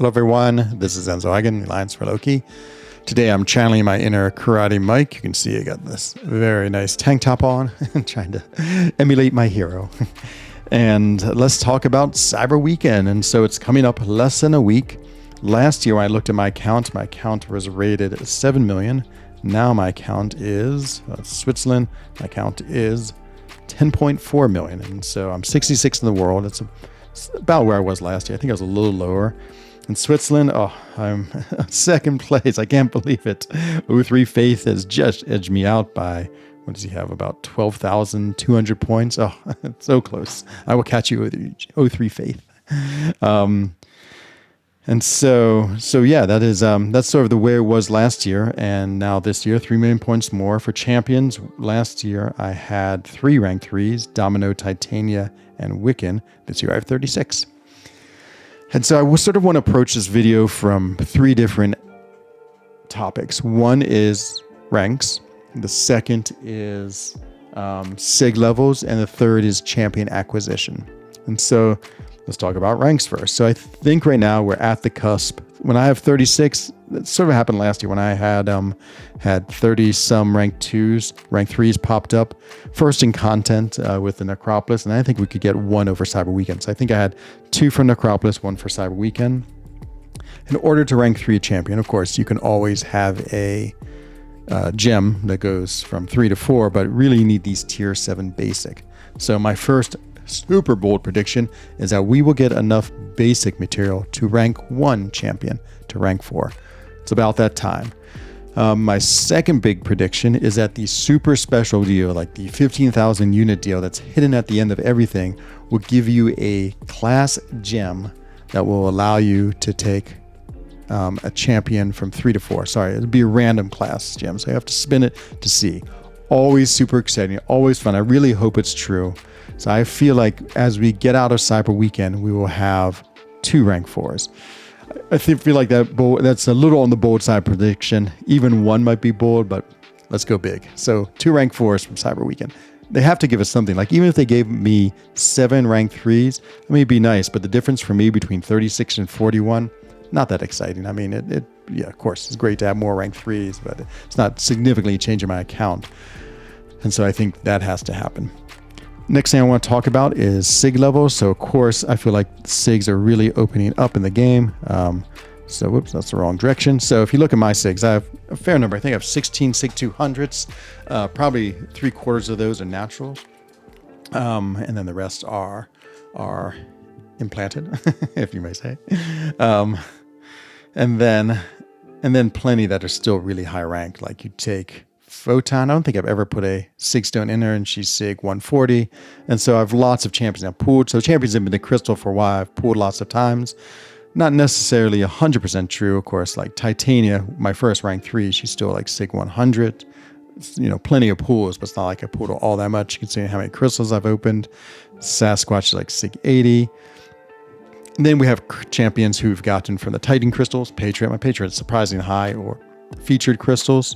Hello everyone, this is Enzo Eigen, Alliance for Loki. Today I'm channeling my inner karate Mike. You can see I got this very nice tank top on and trying to emulate my hero. And let's talk about Cyber Weekend. And so it's coming up less than a week. Last year when I looked at my account was rated 7 million. Now my account is, Switzerland, my account is 10.4 million. And so I'm 66 in the world. It's about where I was last year. I think I was a little lower. In Switzerland, I'm second place. I can't believe it. O3 Faith has just edged me out by, what does he have, about 12,200 points? Oh, it's so close. I will catch you with O3 Faith. And so yeah, that's sort of the way it was last year. And now this year, 3 million points more for champions. Last year, I had 3 rank 3s, Domino, Titania, and Wiccan. This year, I have 36. And so I sort of want to approach this video from 3 different topics. One is ranks. The second is SIG levels. And the third is champion acquisition. And so let's talk about ranks first. So I think right now we're at the cusp. When I have 36, that sort of happened last year when I had 30 some rank 2s, rank 3s popped up. First in content with the Necropolis, and I think we could get 1 over Cyber Weekend. So I think I had 2 for Necropolis, 1 for Cyber Weekend. In order to rank 3 a champion, of course, you can always have a gem that goes from 3 to 4, but really you need these tier 7 basic. So my first super bold prediction is that we will get enough basic material to rank 1 champion to rank 4. It's about that time. My second big prediction is that the super special deal, like the 15,000 unit deal that's hidden at the end of everything, will give you a class gem that will allow you to take a champion from 3 to 4. Sorry, it'll be a random class gem, so you have to spin it to see. Always super exciting, always fun. I really hope it's true. So I feel like as we get out of Cyber Weekend, we will have 2 rank 4s. I feel like that's a little on the bold side prediction. Even 1 might be bold, but let's go big. So 2 rank 4s from Cyber Weekend. They have to give us something. Like even if they gave me 7 rank 3s, it may be nice, but the difference for me between 36 and 41, not that exciting. I mean, yeah, of course, it's great to have more rank 3s, but it's not significantly changing my account. And so I think that has to happen. Next thing I want to talk about is SIG levels. So of course, I feel like SIGs are really opening up in the game. Whoops, that's the wrong direction. So if you look at my SIGs, I have a fair number. I think I have 16 SIG 200s. Probably 3/4 of those are naturals. And then the rest are implanted, if you may say. And then plenty that are still really high ranked. Like you take Photon. I don't think I've ever put a Sig Stone in her, and she's Sig 140. And so I have lots of champions now pooled. So champions have been the crystal for a while. I've pooled lots of times. Not necessarily 100% true, of course. Like Titania, my first rank 3, she's still like Sig 100. Plenty of pools, but it's not like I pooled all that much considering how many crystals I've opened. Sasquatch is like Sig 80. And then we have champions who've gotten from the Titan crystals. Patriot, my Patriot is surprisingly high, or featured crystals.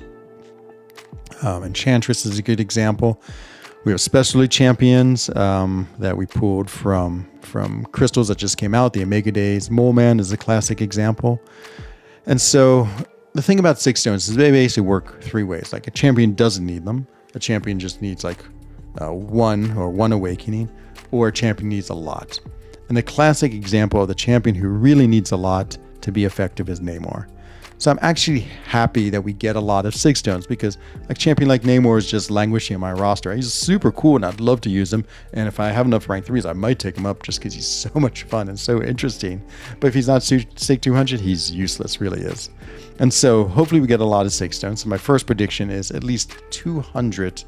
Enchantress is a good example. We have specialty champions that we pulled from crystals that just came out. The Omega Days Mole Man is a classic example. And so the thing about Sig Stones is they basically work 3 ways. Like a champion doesn't need them. A champion just needs like 1 awakening, or a champion needs a lot. And the classic example of the champion who really needs a lot to be effective is Namor. So I'm actually happy that we get a lot of Sig Stones, because a champion like Namor is just languishing on my roster. He's super cool and I'd love to use him. And if I have enough rank 3s, I might take him up just because he's so much fun and so interesting. But if he's not Sig 200, he's useless, really is. And so hopefully we get a lot of Sig Stones. So my first prediction is at least 200,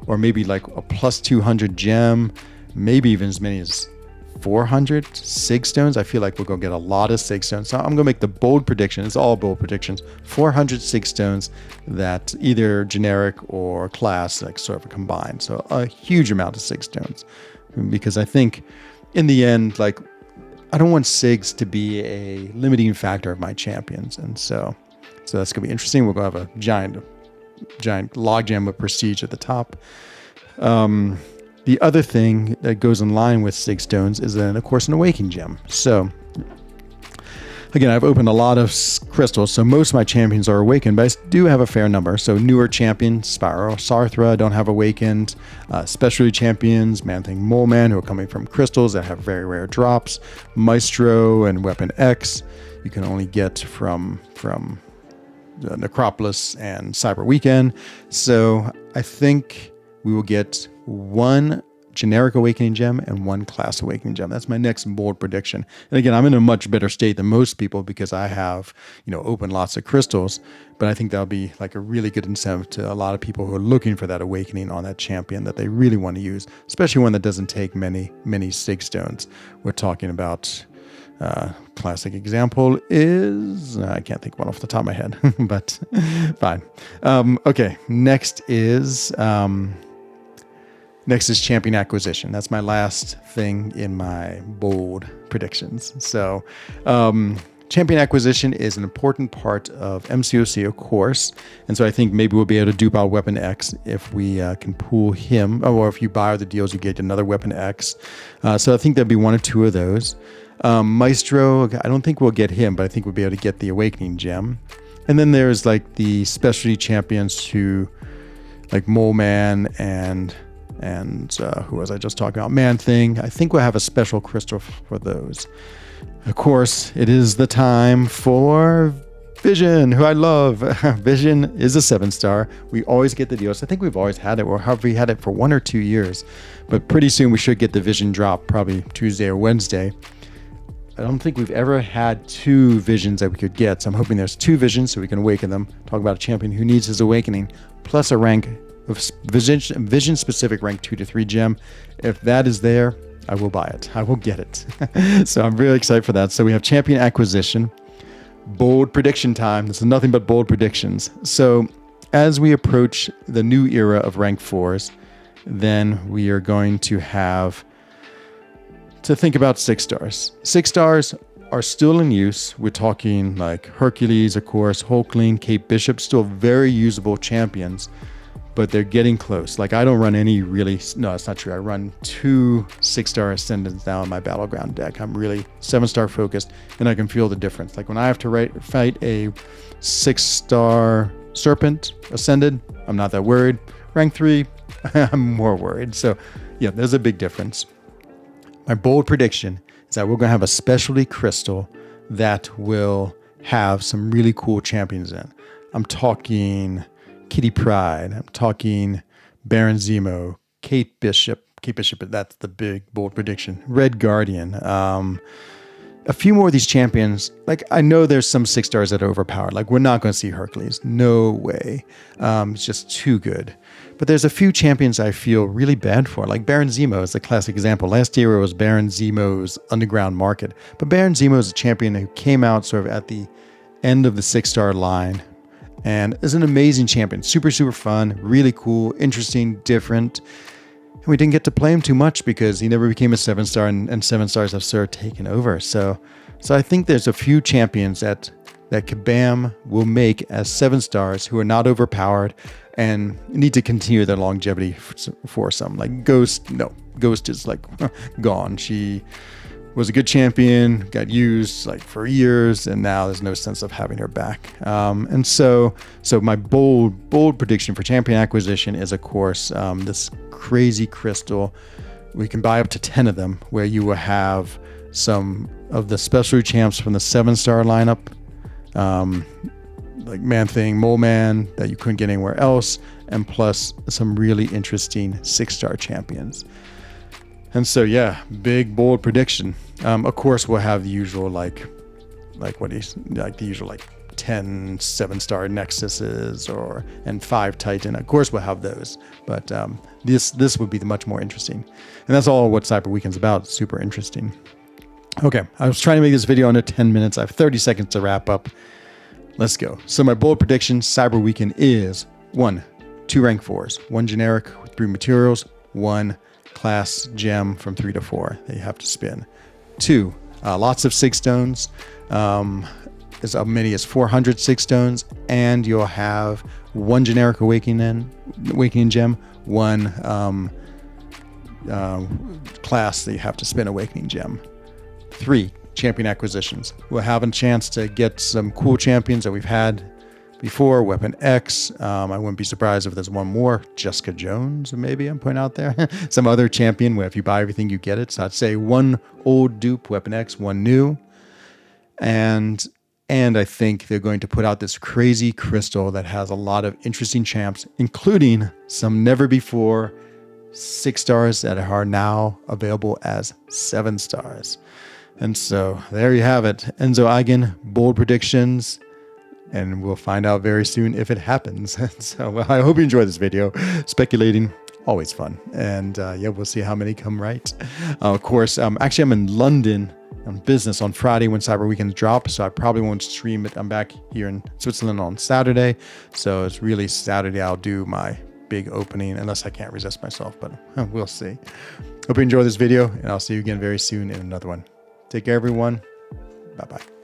or maybe like a plus 200 gem, maybe even as many as 400 Sig Stones. I feel like we're going to get a lot of Sig Stones. So I'm going to make the bold prediction. It's all bold predictions. 400 Sig Stones that either generic or class, like sort of combined. So a huge amount of Sig Stones. Because I think in the end, like, I don't want Sigs to be a limiting factor of my champions. And so that's going to be interesting. We're going to have a giant logjam of prestige at the top. The other thing that goes in line with Sig Stones is then, of course, an Awakening Gem. So Again, I've opened a lot of crystals, so most of my champions are awakened, but I do have a fair number. So newer champions, Spiral, Sarthra, don't have awakened. Specialty champions, Man-Thing, Mole Man, who are coming from crystals that have very rare drops. Maestro and Weapon X, you can only get from Necropolis and Cyber Weekend. So I think we will get one generic awakening gem and one class awakening gem. That's my next bold prediction. And again, I'm in a much better state than most people because I have, opened lots of crystals, but I think that'll be like a really good incentive to a lot of people who are looking for that awakening on that champion that they really want to use, especially one that doesn't take many Sig Stones. We're talking about classic example is, I can't think of one off the top of my head, but fine. Okay, next is champion acquisition. That's my last thing in my bold predictions. So champion acquisition is an important part of MCOC, of course. And so I think maybe we'll be able to dupe out Weapon X if we can pull him, or if you buy the deals, you get another Weapon X. So I think there'll be one or two of those. Maestro, I don't think we'll get him, but I think we'll be able to get the Awakening Gem. And then there's like the specialty champions who, like Mole Man and who was I just talking about? Man-Thing. I think we'll have a special crystal for those. Of course, it is the time for Vision, who I love. Vision is a 7-star. We always get the deals. I think we've always had it, or have we had it for 1 or 2 years? But pretty soon we should get the Vision drop, probably Tuesday or Wednesday. I don't think we've ever had 2 visions that we could get. So I'm hoping there's 2 visions so we can awaken them. Talk about a champion who needs his awakening, plus a rank of vision specific rank 2 to 3 gem. If that is there, I will buy it. I will get it. So I'm really excited for that. So we have champion acquisition, bold prediction time. This is nothing but bold predictions. So as we approach the new era of rank 4s, then we are going to have to think about 6 stars. 6 stars are still in use. We're talking like Hercules, of course, Hulkling, Cape Bishop, still very usable champions, but they're getting close. Like I don't run any really, no, it's not true. I run 2 6-star Ascendants now in my Battleground deck. I'm really 7-star focused, and I can feel the difference. Like when I have to fight a 6-star Serpent Ascended, I'm not that worried. Rank 3, I'm more worried. So yeah, there's a big difference. My bold prediction is that we're going to have a specialty crystal that will have some really cool champions in. I'm talking Kitty Pryde. I'm talking Baron Zemo, Kate Bishop, that's the big bold prediction. Red Guardian. A few more of these champions. Like I know there's some 6 stars that are overpowered. Like we're not going to see Hercules. No way. It's just too good. But there's a few champions I feel really bad for. Like Baron Zemo is a classic example. Last year it was Baron Zemo's Underground Market. But Baron Zemo is a champion who came out sort of at the end of the 6-star line. And is an amazing champion. Super, super fun. Really cool. Interesting. Different. And we didn't get to play him too much because he never became a 7-star, and 7 stars have sort of taken over. So I think there's a few champions that Kabam will make as 7 stars who are not overpowered and need to continue their longevity for some. Like Ghost, no. Ghost is like gone. She was a good champion, got used like for years, and now there's no sense of having her back. And so my bold prediction for champion acquisition is, of course, this crazy crystal. We can buy up to 10 of them, where you will have some of the specialty champs from the 7-star lineup, like Man-Thing, Mole Man, that you couldn't get anywhere else, and plus some really interesting 6-star champions. And so, yeah, big, bold prediction. Of course, we'll have the usual, like 10 7-star Nexuses and 5 Titan. Of course, we'll have those. But this would be much more interesting. And that's all what Cyber Weekend's about. Super interesting. Okay, I was trying to make this video under 10 minutes. I have 30 seconds to wrap up. Let's go. So my bold prediction, Cyber Weekend is 1, 2 rank 4s, 1 generic with 3 materials, 1 class gem from 3 to 4 that you have to spin. 2, lots of Sig Stones, as many as 400 Sig Stones, and you'll have 1 generic awakening gem, 1 class that you have to spin awakening gem. 3, champion acquisitions. We're having a chance to get some cool champions that we've had before. Weapon X. I wouldn't be surprised if there's one more. Jessica Jones, maybe I'm putting out there. Some other champion where if you buy everything, you get it. So I'd say one old dupe, Weapon X, one new. And I think they're going to put out this crazy crystal that has a lot of interesting champs, including some never before 6 stars that are now available as 7 stars. And so there you have it. Enzo Eigen, bold predictions. And we'll find out very soon if it happens. So well, I hope you enjoyed this video. Speculating, always fun. And yeah, we'll see how many come right. Of course, actually, I'm in London on business on Friday when Cyber Weekend drops. So I probably won't stream it. I'm back here in Switzerland on Saturday. So it's really Saturday I'll do my big opening, unless I can't resist myself. But we'll see. Hope you enjoy this video. And I'll see you again very soon in another one. Take care, everyone. Bye-bye.